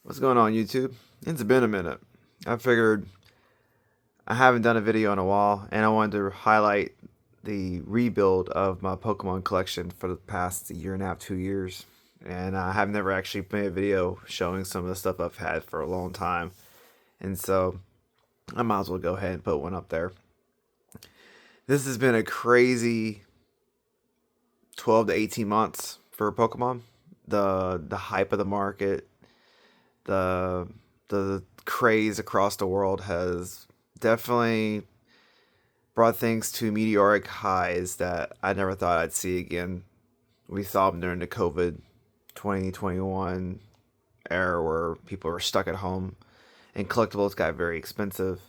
What's going on, YouTube? It's been a minute. I figured I haven't done a video in a while, and I wanted to highlight the rebuild of my Pokemon collection for the past year and a half, 2 years. And I have never actually made a video showing some of the stuff I've had for a long time. And so I might as well go ahead and put one up there. This has been a crazy 12 to 18 months for Pokemon. The hype of the market, the the craze across the world has definitely brought things to meteoric highs that I never thought I'd see again. We saw them during the COVID 2021 era where people were stuck at home and collectibles got very expensive,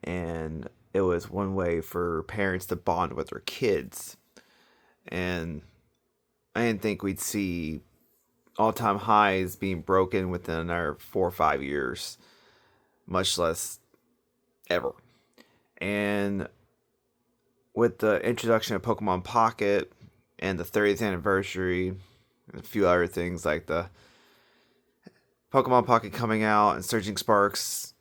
and it was one way for parents to bond with their kids. And I didn't think we'd see all-time highs being broken within another 4 or 5 years, much less ever. And with the introduction of Pokemon Pocket and the 30th anniversary, and a few other things like the Pokemon Pocket coming out and Surging Sparks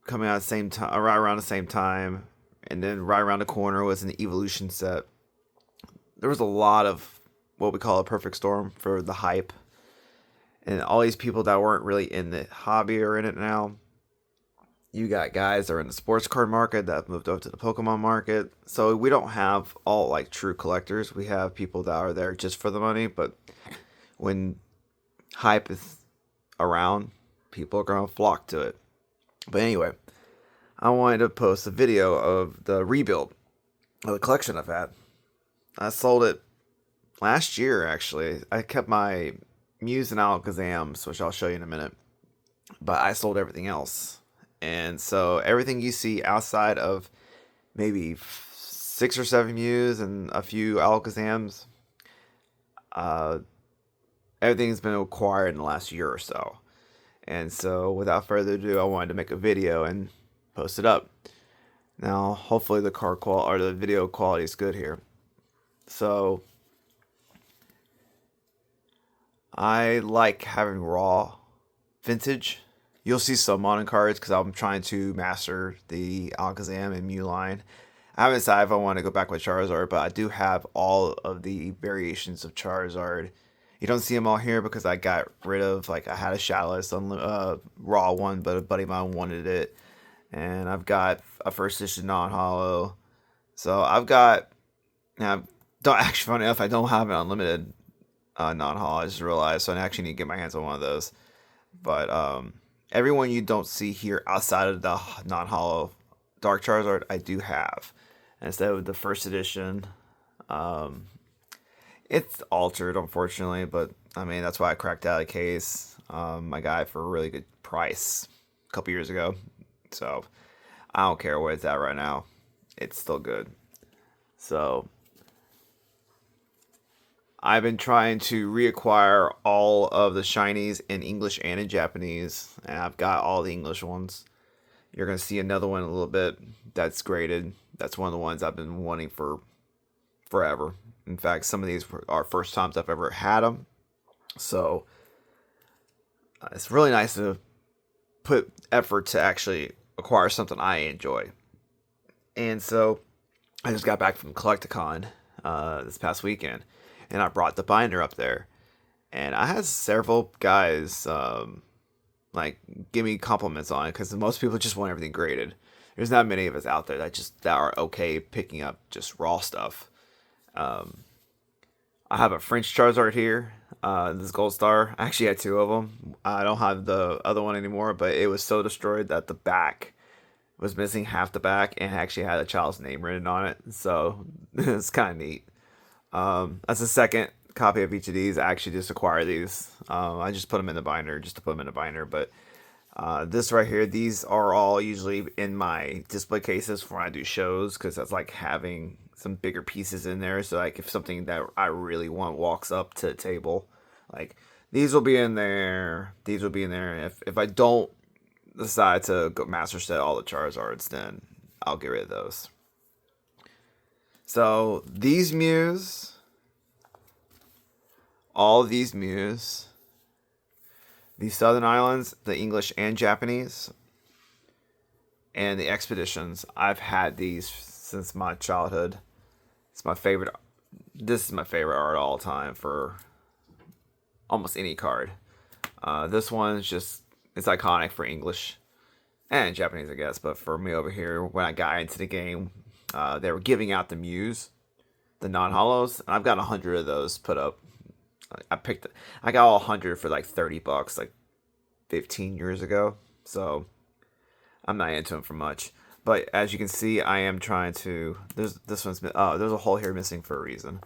coming out at the same time, right around the same time, and then right around the corner was an Evolution set. There was a lot of what we call a perfect storm for the hype, and all these people that weren't really in the hobby are in it now. You got guys that are in the sports card market that have moved over to the Pokemon market. So we don't have all like true collectors. We have people that are there just for the money. But when hype is around, people are going to flock to it. But anyway, I wanted to post a video of the rebuild of the collection I've had. I sold it last year, actually. I kept my Muse and Alakazams, which I'll show you in a minute. But I sold everything else. And so everything you see outside of maybe 6 or 7 Mews and a few Alakazams, uh, everything's been acquired in the last year or so. And so without further ado, I wanted to make a video and post it up. Now, hopefully the card quality or the video quality is good here. So I like having raw vintage. You'll see some modern cards because I'm trying to master the Alakazam and Mew line. I haven't decided if I want to go back with Charizard, but I do have all of the variations of Charizard. You don't see them all here because I got rid of, like, I had a Shadowless raw one, but a buddy of mine wanted it. And I've got a first edition non-hollow. So I've got, now, don't actually, funny enough, I don't have an unlimited non-hollow. I just realized, so I actually need to get my hands on one of those. But everyone you don't see here outside of the non-hollow Dark Charizard, I do have. Instead of the first edition, it's altered, unfortunately, but I mean, that's why I cracked out a case. I got it for a really good price a couple years ago. So I don't care where it's at right now. It's still good. So I've been trying to reacquire all of the shinies in English and in Japanese, and I've got all the English ones. You're going to see another one in a little bit that's graded. That's one of the ones I've been wanting for forever. In fact, some of these are first times I've ever had them. So it's really nice to put effort to actually acquire something I enjoy. And so I just got back from Collecticon this past weekend, and I brought the binder up there. And I had several guys like give me compliments on it because most people just want everything graded. There's not many of us out there that are okay picking up just raw stuff. I have a French Charizard here. This Gold Star. I actually had two of them. I don't have the other one anymore, but it was so destroyed that the back was missing half the back and actually had a child's name written on it. So it's kind of neat. That's the second copy of each of these. I actually just acquired these. I just put them in the binder just to put them in the binder. But this right here, these are all usually in my display cases when I do shows because that's like having some bigger pieces in there. So like if something that I really want walks up to the table, like these will be in there. These will be in there. If I don't decide to go master set all the Charizards, then I'll get rid of those. So these Mews, all of these Mews, The Southern Islands, the English and Japanese, and the Expeditions. I've had these since my childhood. It's my favorite. This is my favorite art of all time for almost any card. This one's just, it's iconic for English and Japanese, I guess. But for me over here, when I got into the game, they were giving out the Muse, the non-hollows, and I've got 100 of those put up. I got all 100 for like $30, like 15 years ago. So I'm not into them for much. But as you can see, I am trying to. There's a hole here missing for a reason.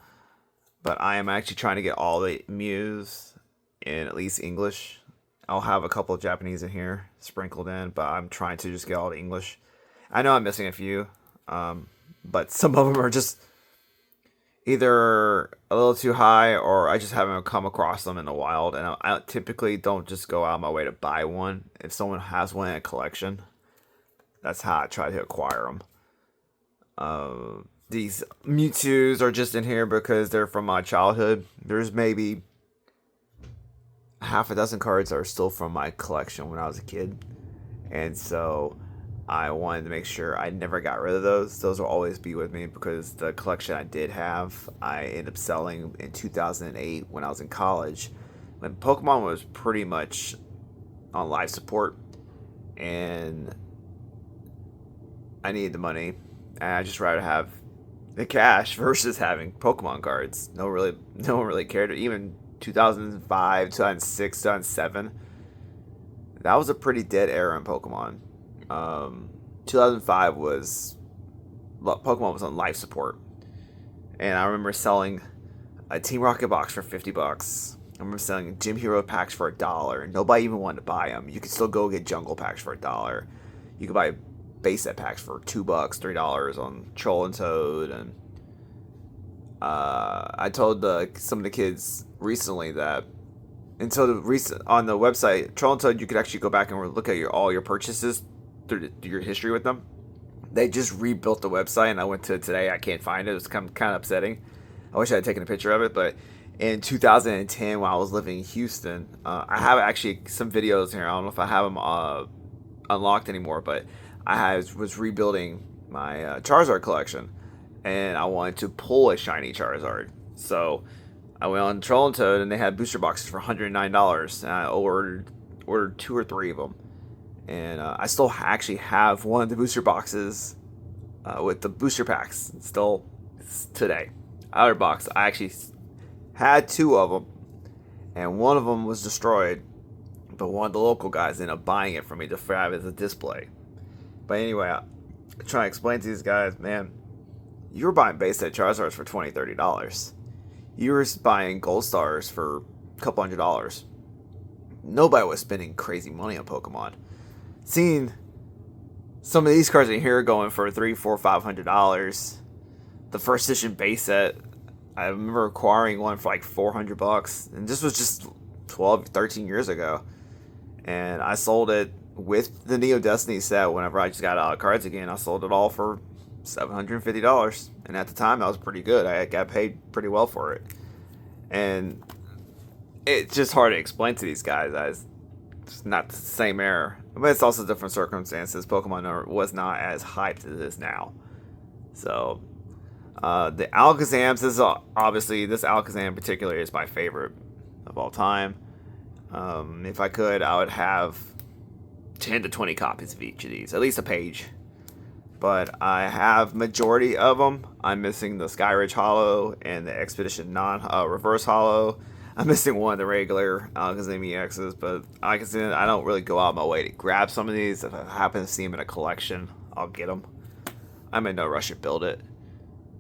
But I am actually trying to get all the Muse in at least English. I'll have a couple of Japanese in here sprinkled in, but I'm trying to just get all the English. I know I'm missing a few, but some of them are just either a little too high, or I just haven't come across them in the wild. And I typically don't just go out of my way to buy one. If someone has one in a collection, that's how I try to acquire them. These Mewtwo's are just in here because they're from my childhood. There's maybe half a dozen cards that are still from my collection when I was a kid. And so I wanted to make sure I never got rid of those. Those will always be with me because the collection I did have, I ended up selling in 2008 when I was in college, when Pokemon was pretty much on life support, and I needed the money, and I just rather have the cash versus having Pokemon cards. No one really cared. Even 2005, 2006, 2007, that was a pretty dead era in Pokemon. 2005 was Pokemon was on life support, and I remember selling a Team Rocket box for $50. I remember selling Gym Hero packs for $1. Nobody even wanted to buy them. You could still go get Jungle packs for $1. You could buy base set packs for $2, $3 on Troll and Toad. And I told some of the kids recently that until on the website Troll and Toad, you could actually go back and look at all your purchases through your history with them. They just rebuilt the website, and I went to it today. I can't find it. It was kind of upsetting. I wish I had taken a picture of it. But in 2010, when I was living in Houston, I have actually some videos here. I don't know if I have them unlocked anymore, but was rebuilding my Charizard collection, and I wanted to pull a shiny Charizard. So I went on Troll and Toad, and they had booster boxes for $109, and I ordered 2 or 3 of them. And I still actually have one of the booster boxes with the booster packs still today. Outer box, I actually had 2 of them, and one of them was destroyed, but one of the local guys ended up buying it for me to have as a display. But anyway, I try to explain to these guys, man, you were buying base set Charizards for $20, $30. You were buying Gold Stars for a couple $100. Nobody was spending crazy money on Pokemon. Seeing some of these cards in here going for $300, $400, $500. The first edition base set, I remember acquiring one for like $400, and this was just 12, 13 years ago. And I sold it with the Neo Destiny set whenever I just got out of cards again. I sold it all for $750, and at the time that was pretty good. I got paid pretty well for it, and it's just hard to explain to these guys. It's not the same era, but it's also different circumstances. Pokemon was not as hyped as it is now. So the Alakazams, this Alakazam in particular is my favorite of all time. If I could, I would have 10 to 20 copies of each of these, at least a page. But I have majority of them. I'm missing the Skyridge Hollow and the Expedition Reverse Hollow. I'm missing one of the regular Alakazam EXs, but like I said, I don't really go out of my way to grab some of these. If I happen to see them in a collection, I'll get them. I'm in no rush to build it.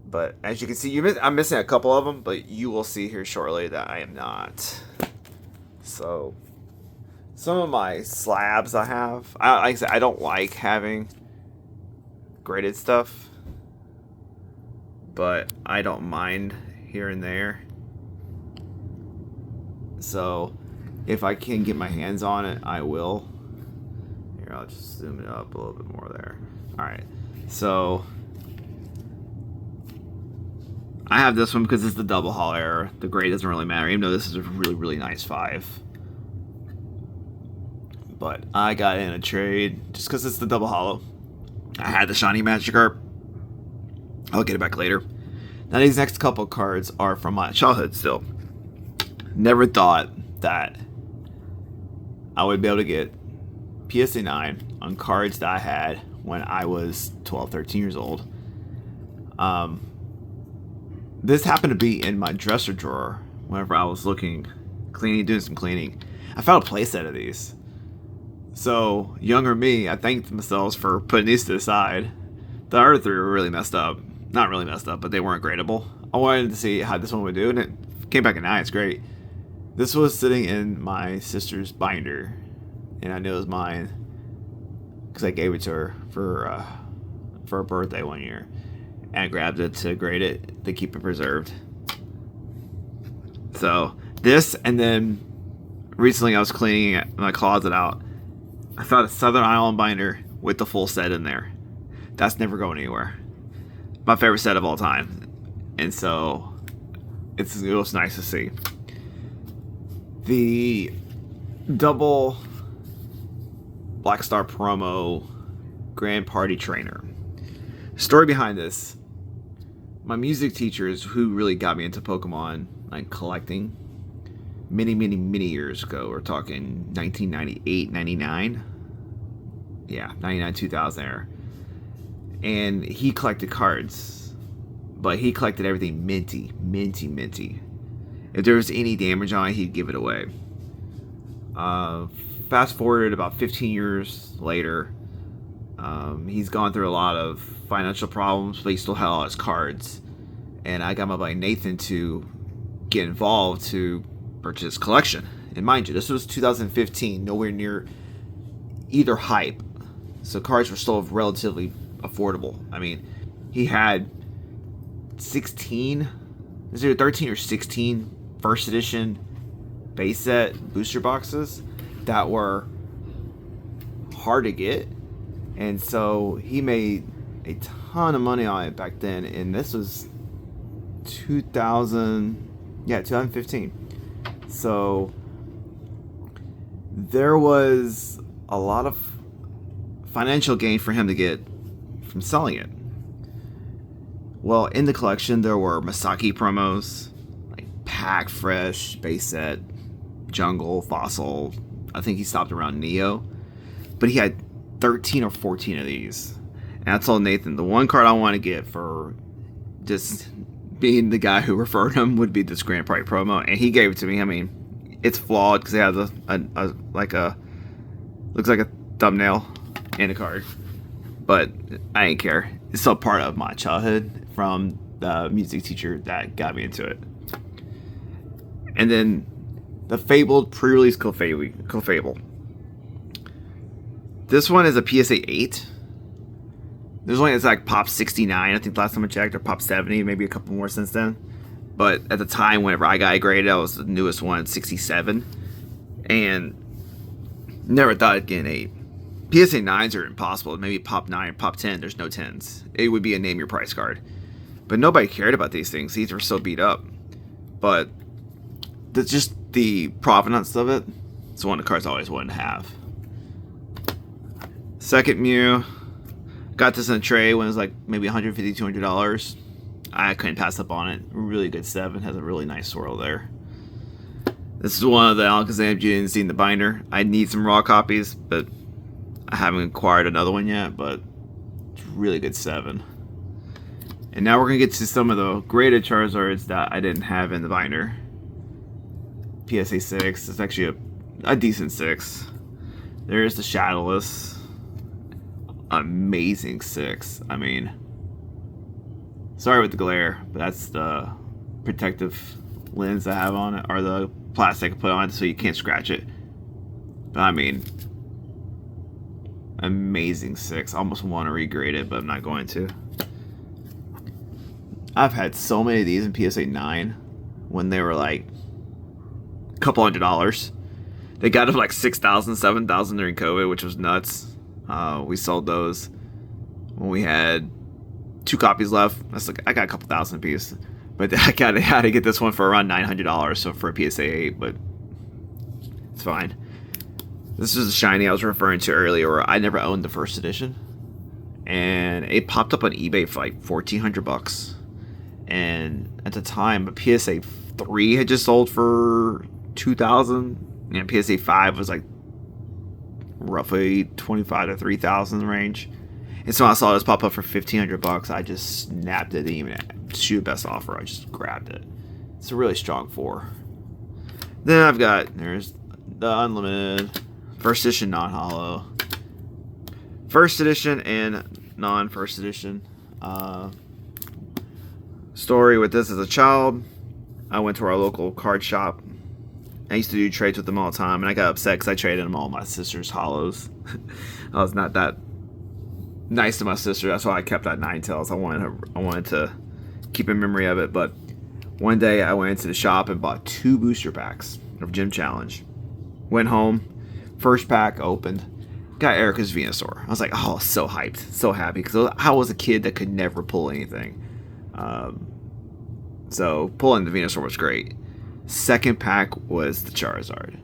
But as you can see, I'm missing a couple of them, but you will see here shortly that I am not. So some of my slabs I have, like I said, I don't like having graded stuff, but I don't mind here and there. So if I can get my hands on it, I will. Here, I'll just zoom it up a little bit more there. Alright, so I have this one because it's the double holo error. The grade doesn't really matter, even though this is a really, really nice 5. but I got in a trade just because it's the double hollow. I had the shiny Magikarp. I'll get it back later. Now these next couple cards are from my childhood still. Never thought that I would be able to get PSA 9 on cards that I had when I was 12, 13 years old. This happened to be in my dresser drawer whenever I was doing some cleaning. I found a playset of these. So, younger me, I thanked myself for putting these to the side. The other three were really messed up. Not really messed up, but they weren't gradable. I wanted to see how this one would do, and it came back at 9. It's great. This was sitting in my sister's binder, and I knew it was mine because I gave it to her for her birthday one year, and I grabbed it to grade it to keep it preserved. So this, and then recently I was cleaning my closet out. I found a Southern Island binder with the full set in there. That's never going anywhere. My favorite set of all time, and so it was nice to see. The double Black Star promo Grand Party Trainer. Story behind this: my music teachers, who really got me into Pokemon, like collecting, many years ago. We're talking 1998, 99. Yeah, 99, 2000 era. And he collected cards, but he collected everything minty. If there was any damage on it, he'd give it away. Fast forward about 15 years later, he's gone through a lot of financial problems, but he still had all his cards. And I got my buddy Nathan to get involved to purchase his collection. And mind you, this was 2015, nowhere near either hype. So cards were still relatively affordable. I mean, he had 16, is it 13 or 16 first edition base set booster boxes that were hard to get, and so he made a ton of money on it back then. And this was 2015. So there was a lot of financial gain for him to get from selling it. Well, in the collection there were Masaki promos, like Pack Fresh, Base Set, Jungle, Fossil. I think he stopped around Neo. But he had 13 or 14 of these. And I told Nathan the one card I want to get for just being the guy who referred him would be this Grand Party promo. And he gave it to me. I mean, it's flawed because it has looks like a thumbnail and a card. But I didn't care. It's still part of my childhood from the music teacher that got me into it. And then the fabled pre-release Clefable. This one is a PSA 8. There's only it's like Pop 69, I think last time I checked, or Pop 70, maybe a couple more since then. But at the time, whenever I got it graded, that was the newest one, 67. And never thought I'd get an 8. PSA 9s are impossible. Maybe Pop 9 or Pop 10, there's no 10s. It would be a name your price card. But nobody cared about these things. These were so beat up. But just the provenance of it, it's one of the cards I always wanted to have. Second Mew. Got this in a tray when it was like maybe $150, $200. I couldn't pass up on it. Really good 7. Has a really nice swirl there. This is one of the Alakazam you didn't see in the binder. I need some raw copies, but I haven't acquired another one yet, but it's really good 7. And now we're going to get to some of the graded Charizards that I didn't have in the binder. PSA 6. It's actually a decent 6. There's the Shadowless. Amazing 6. I mean, sorry with the glare, but that's the protective lens I have on it, or the plastic I put on it so you can't scratch it. But I mean, amazing 6. I almost want to regrade it, but I'm not going to. I've had so many of these in PSA 9 when they were like a couple $100. They got them like 6,000, 7,000 during COVID, which was nuts. We sold those when we had 2 copies left. That's like, I got a couple thousand pieces, but I had to get this one for around $900, so for a PSA 8, but it's fine. This is the shiny I was referring to earlier, where I never owned the first edition, and it popped up on eBay for like $1,400. And at the time, a PSA 3 had just sold for 2,000, and PSA 5 was like roughly 25 to 3,000 range. And so I saw this pop up for $1,500. I just snapped it, didn't even shoot best offer. I just grabbed it. It's a really strong 4. Then there's the unlimited first edition non-holo, first edition and non-first edition. Story with this as a child. I went to our local card shop. I used to do trades with them all the time, and I got upset because I traded them all my sister's holos. I was not that nice to my sister. That's why I kept that Ninetales. I wanted to keep a memory of it. But one day I went into the shop and bought 2 booster packs of Gym Challenge. Went home, first pack opened, got Erica's Venusaur. I was like, oh, so hyped, so happy, because I was a kid that could never pull anything. So pulling the Venusaur was great. Second pack was the Charizard.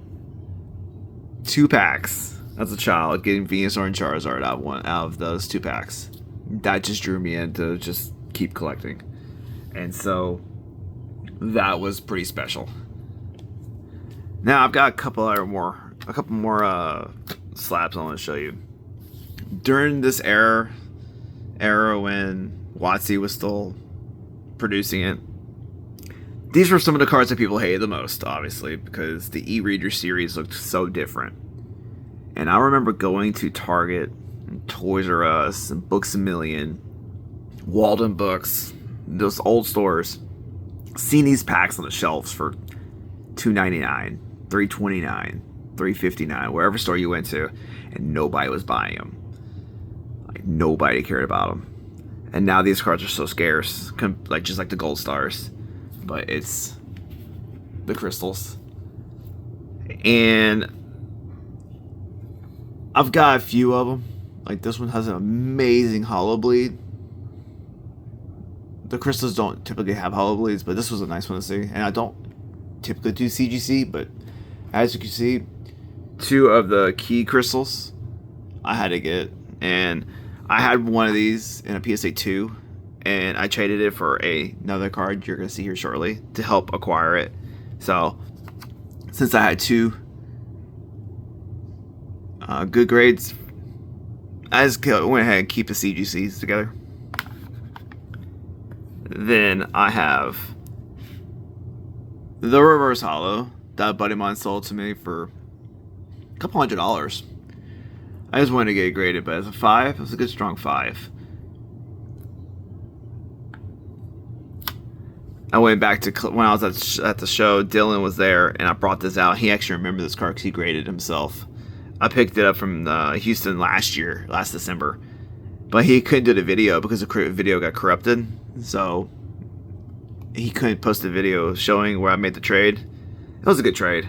2 packs as a child, getting Venusaur and Charizard out of those 2 packs. That just drew me in to just keep collecting. And so that was pretty special. Now I've got a couple more slabs I want to show you. During this era when WotC was still producing it, these were some of the cards that people hated the most, obviously, because the e-reader series looked so different. And I remember going to Target, and Toys R Us, and Books A Million, Walden Books, those old stores, seeing these packs on the shelves for $2.99, $3.29, $3.59, wherever store you went to, and nobody was buying them. Like, nobody cared about them. And now these cards are so scarce, just like the gold stars, but it's the crystals. And I've got a few of them. Like, this one has an amazing holo bleed. The crystals don't typically have holo bleeds, but this was a nice one to see. And I don't typically do CGC, but as you can see, 2 of the key crystals I had to get. And I had one of these in a PSA 2, and I traded it for another card you're going to see here shortly to help acquire it. So since I had 2 good grades, I just went ahead and keep the CGCs together. Then I have the reverse holo that a buddy of mine sold to me for a couple $100. I just wanted to get it graded, but as a 5, it was a good strong 5. I went back to when I was at the show. Dylan was there, and I brought this out. He actually remembered this card because he graded himself. I picked it up from Houston last December, but he couldn't do the video because the video got corrupted. So he couldn't post a video showing where I made the trade. It was a good trade.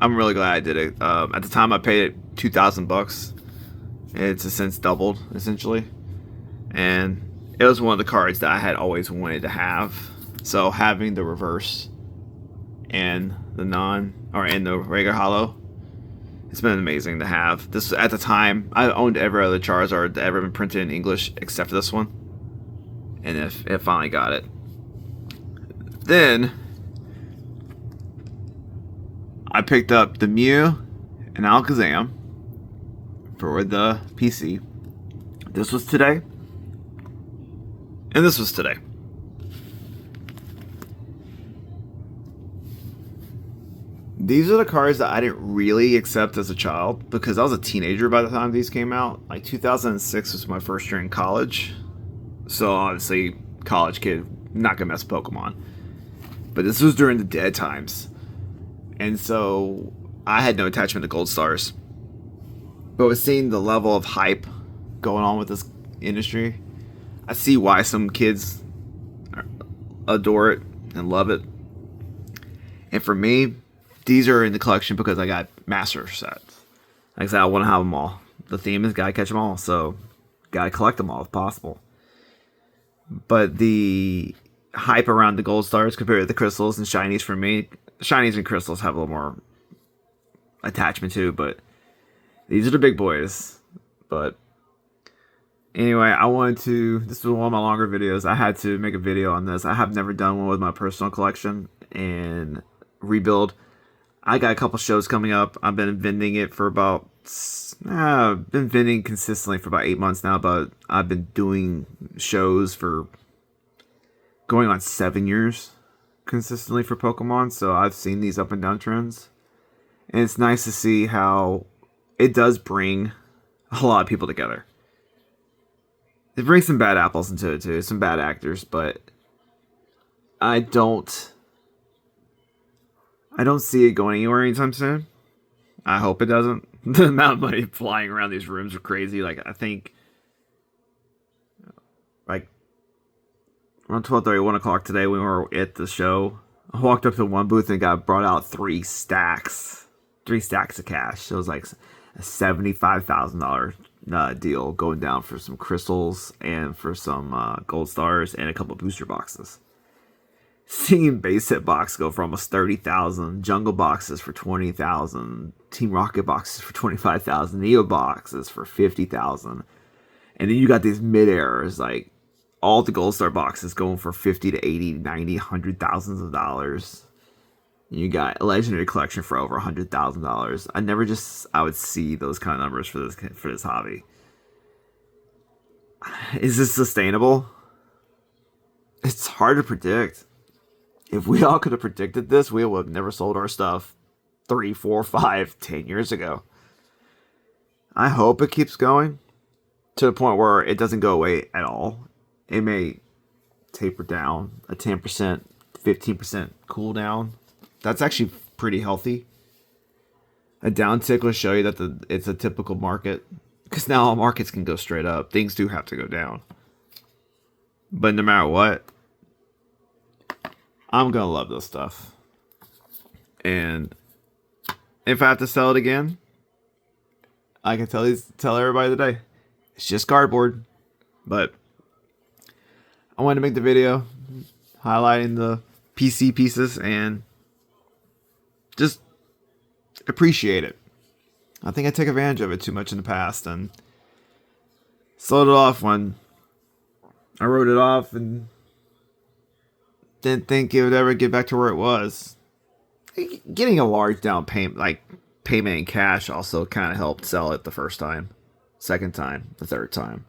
I'm really glad I did it. At the time, I paid it $2,000. It's since doubled, essentially. And it was one of the cards that I had always wanted to have. So having the reverse and the the regular holo, it's been amazing to have. This at the time, I owned every other Charizard that ever been printed in English except for this one. And it finally got it. Then I picked up the Mew and Alakazam for the PC. This was today. And this was today. These are the cards that I didn't really accept as a child because I was a teenager by the time these came out. Like 2006 was my first year in college. So obviously, college kid, not gonna mess with Pokemon. But this was during the dead times. And so I had no attachment to Gold Stars. But with seeing the level of hype going on with this industry, I see why some kids adore it and love it. And for me, these are in the collection because I got master sets. Like I said, I want to have them all. The theme is gotta catch them all, so gotta collect them all if possible. But the hype around the gold stars compared to the crystals and shinies, for me, shinies and crystals have a little more attachment to, but These are the big boys. But anyway, this was one of my longer videos. I had to make a video on this. I have never done one with my personal collection and rebuild. I got a couple shows coming up. I've been vending it for about, I've been vending consistently for about 8 months now, but I've been doing shows for going on 7 years consistently for Pokemon. So I've seen these up and down trends. And it's nice to see how it does bring a lot of people together. It brings some bad apples into it too, some bad actors, but I don't see it going anywhere anytime soon. I hope it doesn't. The amount of money flying around these rooms are crazy. Like, I think like around 12:30, 1 o'clock today when we were at the show, I walked up to one booth and brought out 3 stacks of cash. It was like a $75,000 deal going down for some crystals and for some gold stars and a couple of booster boxes. Seeing base hit box go for almost 30,000, jungle boxes for 20,000, Team Rocket boxes for 25,000, Neo boxes for 50,000, and then you got these mid airs like all the gold star boxes going for 50 to 80, 90, 100,000s of dollars. You got a legendary collection for over $100,000. I would see those kind of numbers for this hobby. Is this sustainable? It's hard to predict. If we all could have predicted this, we would have never sold our stuff 3, 4, 5, 10 years ago. I hope it keeps going to the point where it doesn't go away at all. It may taper down a 10%, 15% cool down. That's actually pretty healthy. A downtick will show you that it's a typical market. Because now all markets can go straight up. Things do have to go down. But no matter what, I'm going to love this stuff. And if I have to sell it again, I can tell everybody today, it's just cardboard. But I wanted to make the video highlighting the PC pieces and just appreciate it. I think I took advantage of it too much in the past and sold it off when I wrote it off and didn't think it would ever get back to where it was. Getting a large down payment, like payment in cash, also kind of helped sell it the first time, second time, the third time.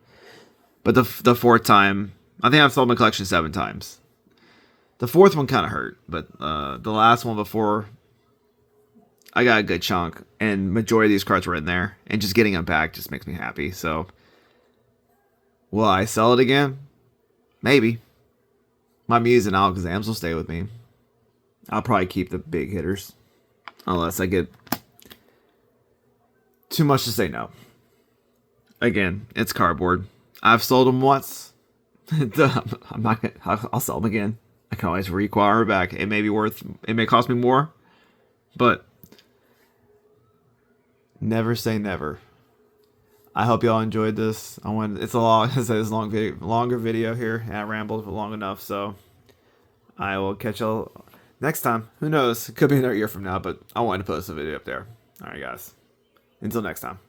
But the fourth time, I think I've sold my collection 7 times. The fourth one kind of hurt, but the last one before, I got a good chunk, and majority of these cards were in there, and just getting them back just makes me happy. So, will I sell it again? Maybe. My Muse and Alakazams will stay with me. I'll probably keep the big hitters, unless I get too much to say no. Again, it's cardboard. I've sold them once. I'm not gonna. I'll sell them again. I can always reacquire back. It may cost me more, but never say never. I hope y'all enjoyed this. It's a longer video here, and I rambled for long enough, so I will catch y'all next time. Who knows? It could be another year from now, but I wanted to post a video up there. All right, guys. Until next time.